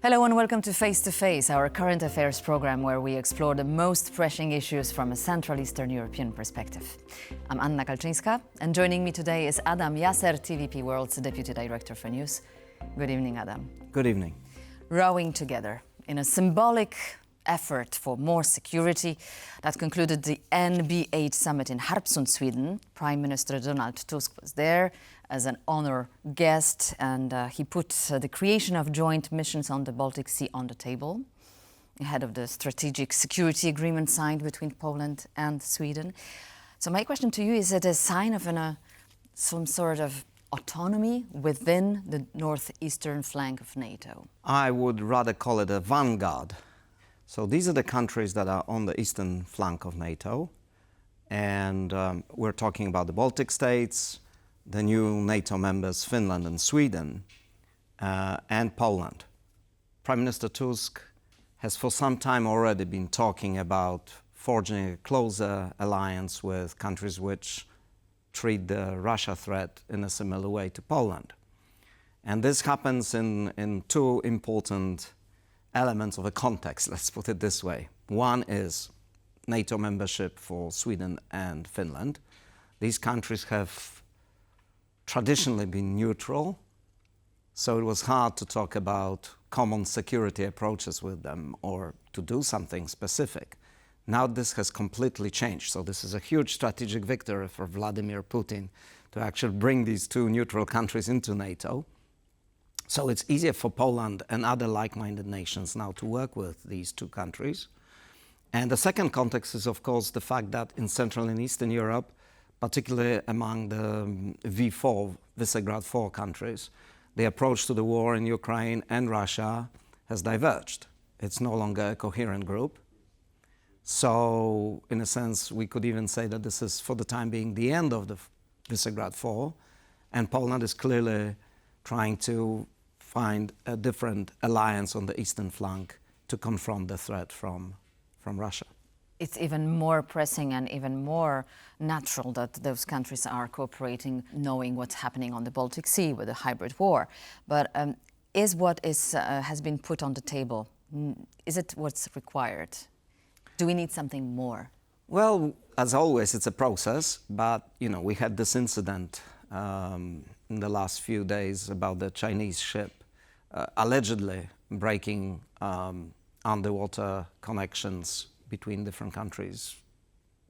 Hello and welcome to fthe, our current affairs program where we explore the most pressing issues from a Central Eastern European perspective. I'm Anna Kalczyńska, and joining me today is Adam Jasser, TVP World's Deputy Director for News. Good evening, Adam. Good evening. Rowing together in a symbolic effort for more security that concluded the NB8 summit in Harpsund, Sweden. Prime Minister Donald Tusk was there as an honor guest, and he put the creation of joint missions on the Baltic Sea on the table ahead of the strategic security agreement signed between Poland and Sweden. So my question to you, is it a sign of some sort of autonomy within the northeastern flank of NATO? I would rather call it a vanguard. So these are the countries that are on the eastern flank of NATO, and we're talking about the Baltic states, the new NATO members, Finland and Sweden, and Poland. Prime Minister Tusk has for some time already been talking about forging a closer alliance with countries which treat the Russia threat in a similar way to Poland. And this happens in two important elements of a context, let's put it this way. One is NATO membership for Sweden and Finland. These countries have traditionally been neutral, so it was hard to talk about common security approaches with them or to do something specific. Now this has completely changed, so this is a huge strategic victory for Vladimir Putin to actually bring these two neutral countries into NATO. So it's easier for Poland and other like-minded nations now to work with these two countries. And the second context is, of course, the fact that in Central and Eastern Europe, particularly among the V4, Visegrad 4 countries, the approach to the war in Ukraine and Russia has diverged. It's no longer a coherent group. So, in a sense, we could even say that this is, for the time being, the end of the Visegrad 4, and Poland is clearly trying to find a different alliance on the eastern flank to confront the threat from Russia. It's even more pressing and even more natural that those countries are cooperating, knowing what's happening on the Baltic Sea with a hybrid war. But is what has been put on the table, is it what's required? Do we need something more? Well, as always, it's a process, but we had this incident in the last few days about the Chinese ship allegedly breaking underwater connections between different countries,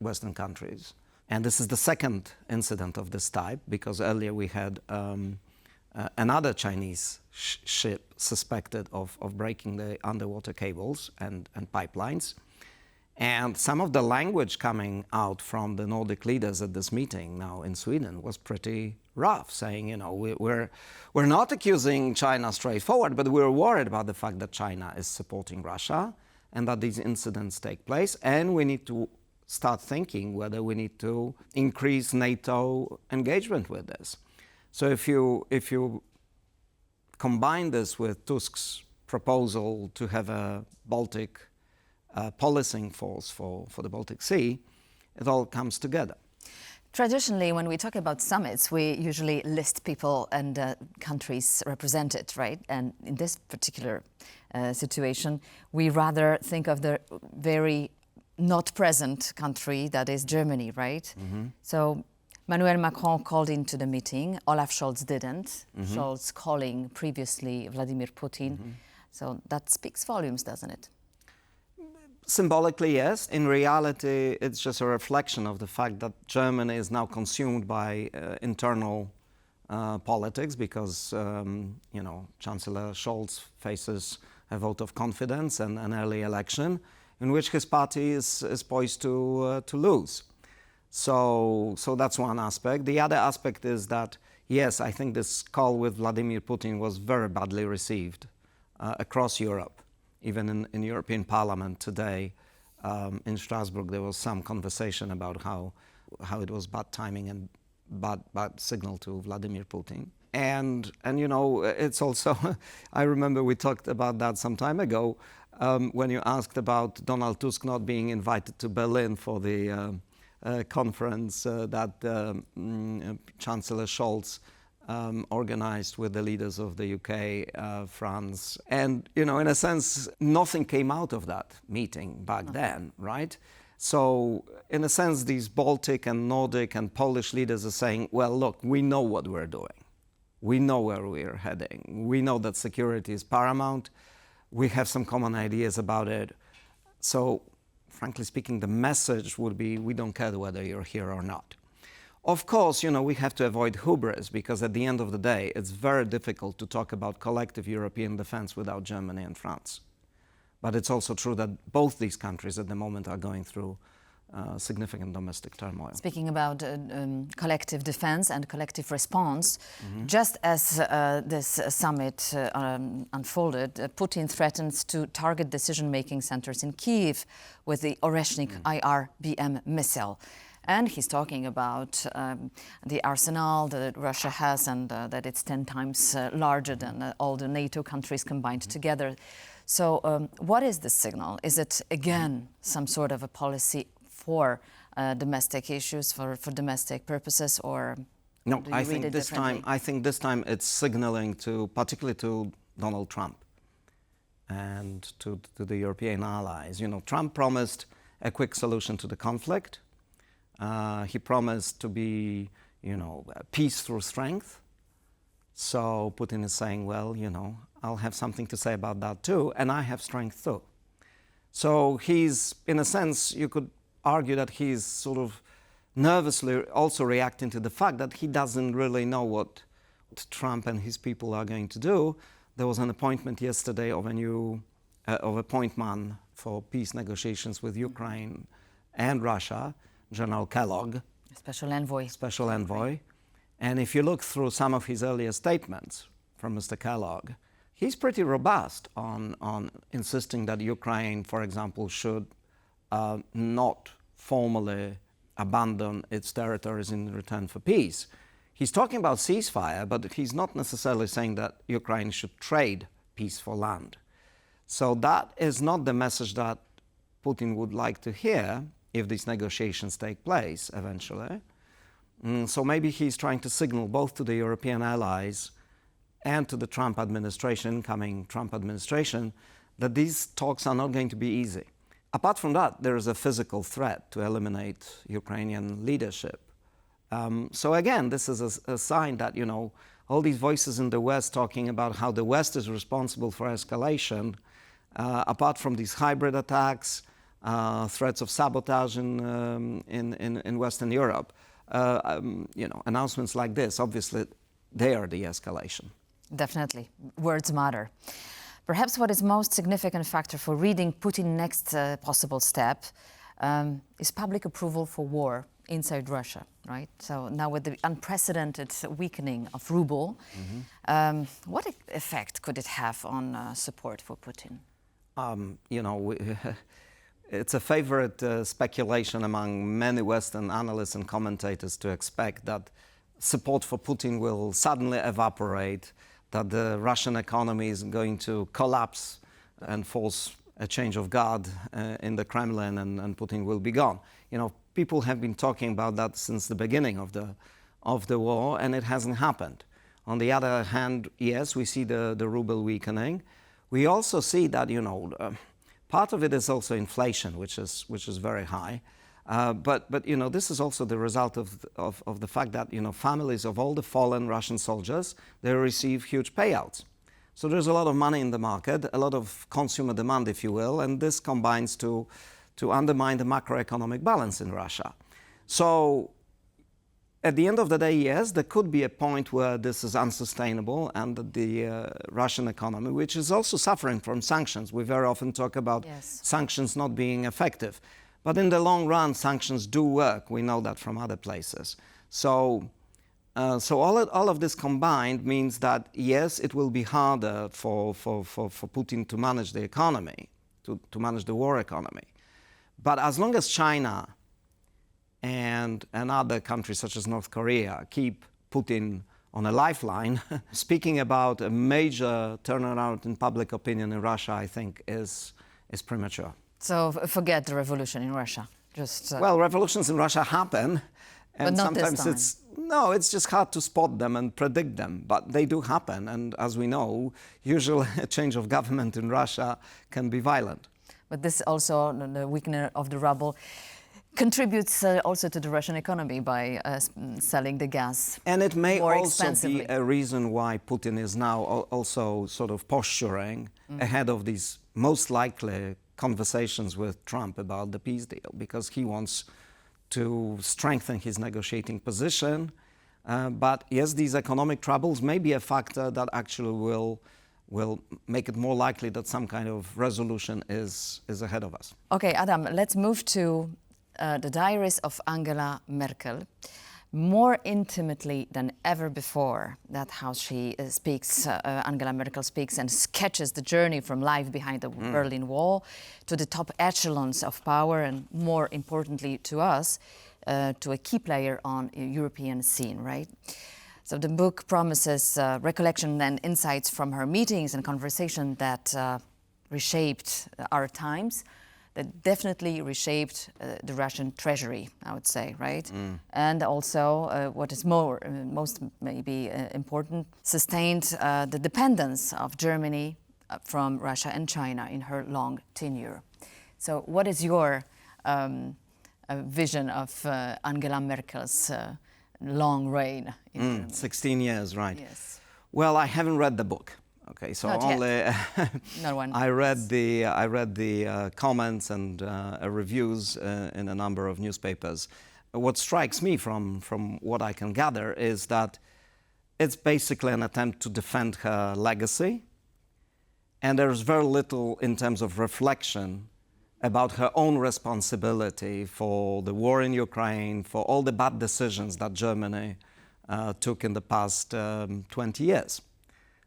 Western countries. And this is the second incident of this type, because earlier we had another Chinese ship suspected of breaking the underwater cables and pipelines. And some of the language coming out from the Nordic leaders at this meeting now in Sweden was pretty rough, saying, we're not accusing China straightforward, but we're worried about the fact that China is supporting Russia and that these incidents take place, and we need to start thinking whether we need to increase NATO engagement with this. So if you combine this with Tusk's proposal to have a Baltic policing force for the Baltic Sea, it all comes together. Traditionally, when we talk about summits, we usually list people and countries represented, right? And in this particular situation, we rather think of the very not present country that is Germany, right? Mm-hmm. So Emmanuel Macron called into the meeting. Olaf Scholz didn't. Mm-hmm. Scholz calling previously Vladimir Putin. Mm-hmm. So that speaks volumes, doesn't it? Symbolically, yes. In reality, it's just a reflection of the fact that Germany is now consumed by internal politics because, Chancellor Scholz faces a vote of confidence and an early election in which his party is poised to lose. So that's one aspect. The other aspect is that, yes, I think this call with Vladimir Putin was very badly received across Europe. Even in European Parliament today, in Strasbourg, there was some conversation about how it was bad timing and bad signal to Vladimir Putin. And it's also, I remember we talked about that some time ago when you asked about Donald Tusk not being invited to Berlin for the conference that Chancellor Scholz organized with the leaders of the UK, France. And, in a sense, nothing came out of that meeting back then, right? So, in a sense, these Baltic and Nordic and Polish leaders are saying, well, look, we know what we're doing. We know where we're heading. We know that security is paramount. We have some common ideas about it. So, frankly speaking, the message would be, we don't care whether you're here or not. Of course, we have to avoid hubris, because at the end of the day, it's very difficult to talk about collective European defense without Germany and France. But it's also true that both these countries at the moment are going through significant domestic turmoil. Speaking about collective defense and collective response, just as this summit unfolded, Putin threatens to target decision-making centers in Kyiv with the Oreshnik IRBM missile. And he's talking about the arsenal that Russia has, and that it's 10 times larger than all the NATO countries combined together. So what is the signal? Is it, again, some sort of a policy for domestic issues, for domestic purposes, or no? I think this time it's signaling particularly to Donald Trump and to the European allies. Trump promised a quick solution to the conflict. He promised to be, peace through strength. So Putin is saying, well, I'll have something to say about that too, and I have strength too. So he's, in a sense, you could argue that he's sort of nervously also reacting to the fact that he doesn't really know what Trump and his people are going to do. There was an appointment yesterday of a point man for peace negotiations with Ukraine and Russia, General Kellogg. Special envoy. And if you look through some of his earlier statements from Mr. Kellogg, he's pretty robust on insisting that Ukraine, for example, should not formally abandon its territories in return for peace. He's talking about ceasefire, but he's not necessarily saying that Ukraine should trade peace for land. So that is not the message that Putin would like to hear if these negotiations take place eventually. So maybe he's trying to signal both to the European allies and to the Trump administration, incoming Trump administration, that these talks are not going to be easy. Apart from that, there is a physical threat to eliminate Ukrainian leadership. So again, this is a sign that, all these voices in the West talking about how the West is responsible for escalation, apart from these hybrid attacks, threats of sabotage in Western Europe, announcements like this, obviously, they are the escalation. Definitely. Words matter. Perhaps what is most significant factor for reading Putin's next possible step is public approval for war inside Russia, right? So now with the unprecedented weakening of ruble, what effect could it have on support for Putin? It's a favorite speculation among many Western analysts and commentators to expect that support for Putin will suddenly evaporate, that the Russian economy is going to collapse and force a change of guard in the Kremlin, and Putin will be gone. People have been talking about that since the beginning of the war, and it hasn't happened. On the other hand, yes, we see the ruble weakening. We also see that, part of it is also inflation, which is very high. But this is also the result of the fact that, families of all the fallen Russian soldiers, they receive huge payouts. So there's a lot of money in the market, a lot of consumer demand, if you will, and this combines to undermine the macroeconomic balance in Russia. So at the end of the day, yes, there could be a point where this is unsustainable and that the Russian economy, which is also suffering from sanctions. We very often talk about sanctions not being effective. But in the long run, sanctions do work. We know that from other places. So all of this combined means that, yes, it will be harder for Putin to manage the economy, to manage the war economy. But as long as China and other countries such as North Korea keep Putin on a lifeline, speaking about a major turnaround in public opinion in Russia, I think, is premature. So forget the revolution in Russia. Just Well, revolutions in Russia happen, And But not this sometimes time. it's just hard to spot them and predict them, but they do happen. And as we know, usually a change of government in Russia can be violent. But this also, the weakening of the ruble, contributes also to the Russian economy by selling the gas And it may more also expensively. be a reason why Putin is now also sort of posturing ahead of these most likely conversations with Trump about the peace deal, because he wants to strengthen his negotiating position. But yes, these economic troubles may be a factor that actually will make it more likely that some kind of resolution is ahead of us. Okay, Adam, let's move to the diaries of Angela Merkel. More intimately than ever before, that's how she speaks, Angela Merkel speaks and sketches the journey from life behind the Berlin Wall to the top echelons of power, and more importantly to us, to a key player on a European scene, right? So the book promises recollection and insights from her meetings and conversation that reshaped our times, that definitely reshaped the Russian treasury, I would say, right? And also, what is most maybe important, sustained the dependence of Germany from Russia and China in her long tenure. So what is your vision of Angela Merkel's long reign in Germany? 16 years, right. Yes. Well, I haven't read the book. Okay, so Not only No one. I read the comments and reviews in a number of newspapers. What strikes me from what I can gather is that it's basically an attempt to defend her legacy, and there's very little in terms of reflection about her own responsibility for the war in Ukraine, for all the bad decisions that Germany took in the past 20 years.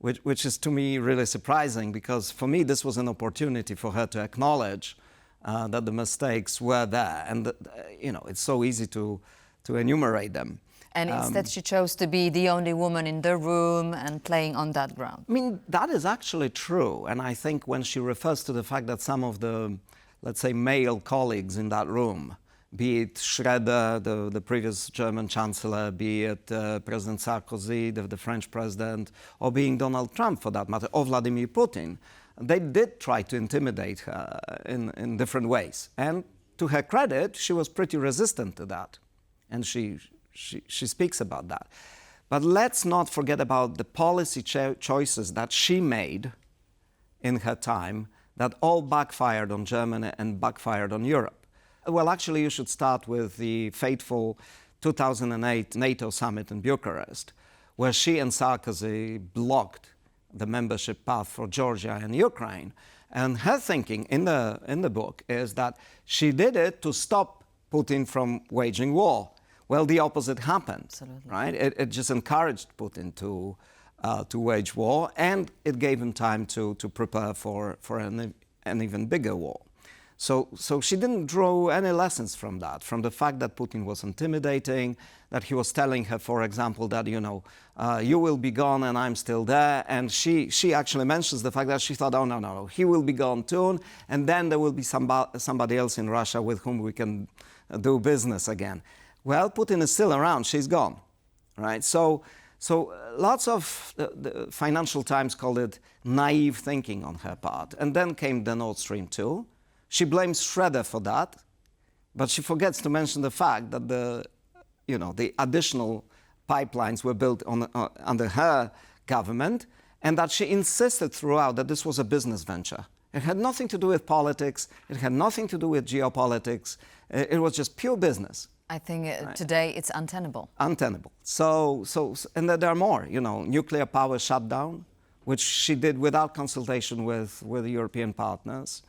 Which is to me really surprising, because for me this was an opportunity for her to acknowledge that the mistakes were there, and it's so easy to enumerate them. And instead she chose to be the only woman in the room and playing on that ground. I mean, that is actually true, and I think when she refers to the fact that some of the, let's say, male colleagues in that room, be it Schroeder, the previous German chancellor, be it President Sarkozy, the French president, or being Donald Trump for that matter, or Vladimir Putin, they did try to intimidate her in different ways. And to her credit, she was pretty resistant to that. And she speaks about that. But let's not forget about the policy choices that she made in her time that all backfired on Germany and backfired on Europe. Well, actually, you should start with the fateful 2008 NATO summit in Bucharest, where she and Sarkozy blocked the membership path for Georgia and Ukraine. And her thinking in the book is that she did it to stop Putin from waging war. Well, the opposite happened, Absolutely. right? It just encouraged Putin to wage war, and it gave him time to prepare for an even bigger war. So she didn't draw any lessons from that, from the fact that Putin was intimidating, that he was telling her, for example, that, you will be gone and I'm still there. And she actually mentions the fact that she thought, oh, no, he will be gone too, and then there will be somebody else in Russia with whom we can do business again. Well, Putin is still around, she's gone, right? So lots of the Financial Times called it naive thinking on her part. And then came the Nord Stream 2. She blames Schroeder for that, but she forgets to mention the fact that the additional pipelines were built under her government, and that she insisted throughout that this was a business venture. It had nothing to do with politics. It had nothing to do with geopolitics. It was just pure business. I think today it's untenable. Untenable. And there are more. Nuclear power shutdown, which she did without consultation with the European partners.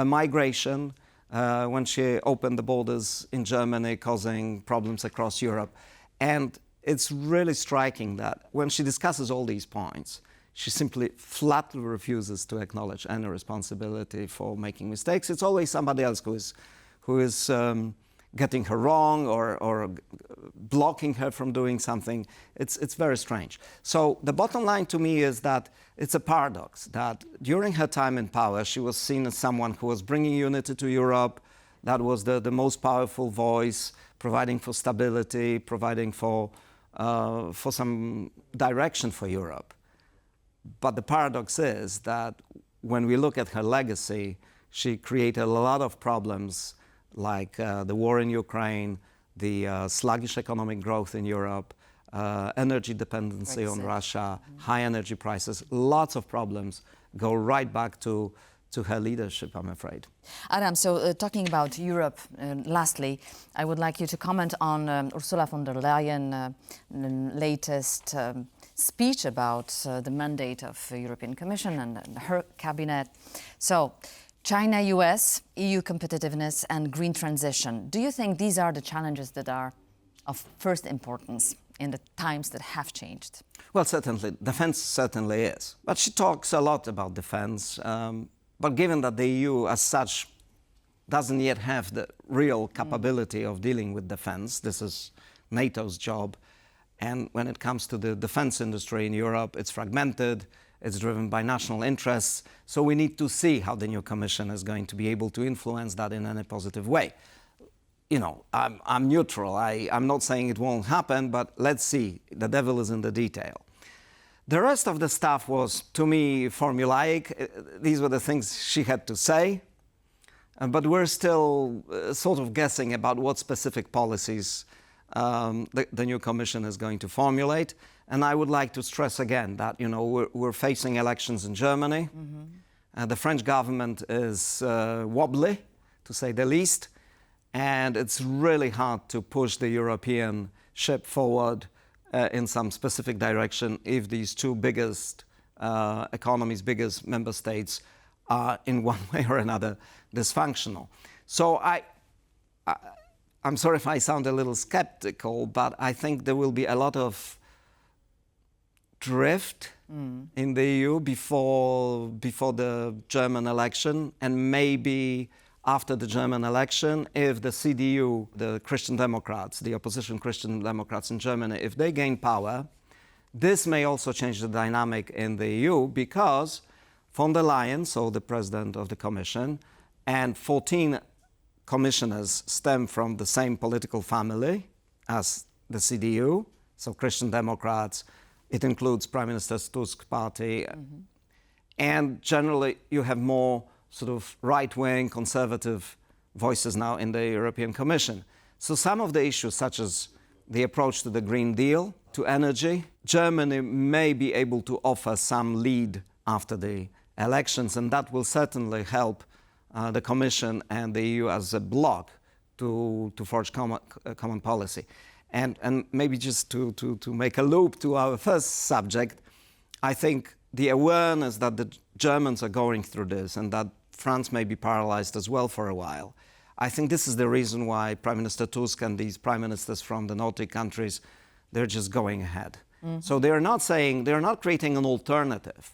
Migration, when she opened the borders in Germany, causing problems across Europe. And it's really striking that when she discusses all these points, she simply flatly refuses to acknowledge any responsibility for making mistakes. It's always somebody else who is getting her wrong or blocking her from doing something. It's very strange. So the bottom line to me is that it's a paradox that during her time in power, she was seen as someone who was bringing unity to Europe, that was the most powerful voice, providing for stability, providing for some direction for Europe. But the paradox is that when we look at her legacy, she created a lot of problems like the war in Ukraine, the sluggish economic growth in Europe, energy dependency on Russia, high energy prices, lots of problems go right back to her leadership, I'm afraid. Adam, so talking about Europe, lastly, I would like you to comment on Ursula von der Leyen's latest speech about the mandate of the European Commission and her cabinet. So, China, US, EU competitiveness and green transition. Do you think these are the challenges that are of first importance in the times that have changed? Well, certainly, defense certainly is. But she talks a lot about defense. But given that the EU as such doesn't yet have the real capability of dealing with defense, this is NATO's job. And when it comes to the defense industry in Europe, it's fragmented, it's driven by national interests. So we need to see how the new Commission is going to be able to influence that in any positive way. You know, I'm neutral. I'm not saying it won't happen, but let's see. The devil is in the detail. The rest of the stuff was, to me, formulaic. These were the things she had to say. But we're still sort of guessing about what specific policies the new Commission is going to formulate. And I would like to stress again that, you know, we're facing elections in Germany. The French government is wobbly, to say the least. And it's really hard to push the European ship forward in some specific direction if these two biggest economies, biggest member states are in one way or another dysfunctional. So I'm sorry if I sound a little skeptical, but I think there will be a lot of drift in the EU before the German election, and maybe after the German election, if the CDU, the Christian Democrats, the opposition Christian Democrats in Germany, if they gain power, this may also change the dynamic in the EU, because von der Leyen, so the president of the Commission, and 14 commissioners stem from the same political family as the CDU, so Christian Democrats. It includes Prime Minister Tusk's party. And generally, you have more sort of right-wing, conservative voices now in the European Commission. So some of the issues, such as the approach to the Green Deal, to energy, Germany may be able to offer some lead after the elections, and that will certainly help the Commission and the EU as a bloc to forge common policy. And maybe just to make a loop to our first subject, I think the awareness that the Germans are going through this and that France may be paralyzed as well for a while, I think this is the reason why Prime Minister Tusk and these prime ministers from the Nordic countries, they're just going ahead. So they're not creating an alternative.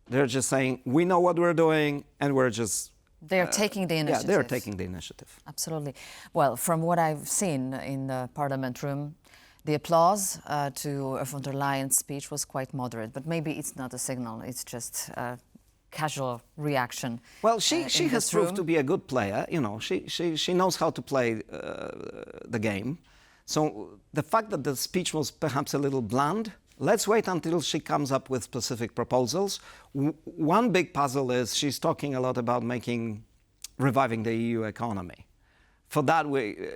They're just saying, we know what we're doing, and we're just... They're taking the initiative. Yeah, they're taking the initiative. Absolutely. Well, from what I've seen in the Parliament room, the applause to von der Leyen's speech was quite moderate, but maybe it's not a signal, it's just a casual reaction. Well, she has proved to be a good player. You know, she knows how to play the game. So the fact that the speech was perhaps a little bland, let's wait until she comes up with specific proposals. One big puzzle is she's talking a lot about reviving the EU economy. For that,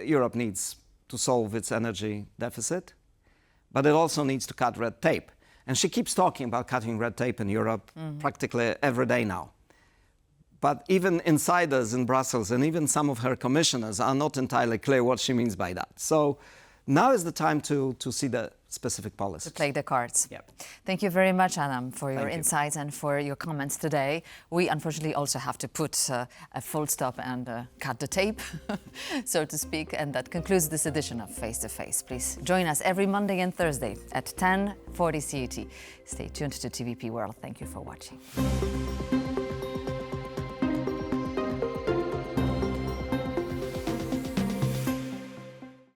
Europe needs to solve its energy deficit, but it also needs to cut red tape. And she keeps talking about cutting red tape in Europe practically every day now. But even insiders in Brussels and even some of her commissioners are not entirely clear what she means by that. So now is the time to see the specific policies. To play the cards. Yep. Thank you very much, Adam, for your insights and for your comments today. We unfortunately also have to put a full stop and cut the tape, so to speak. And that concludes this edition of Face to Face. Please join us every Monday and Thursday at 10:40 CET. Stay tuned to TVP World. Thank you for watching.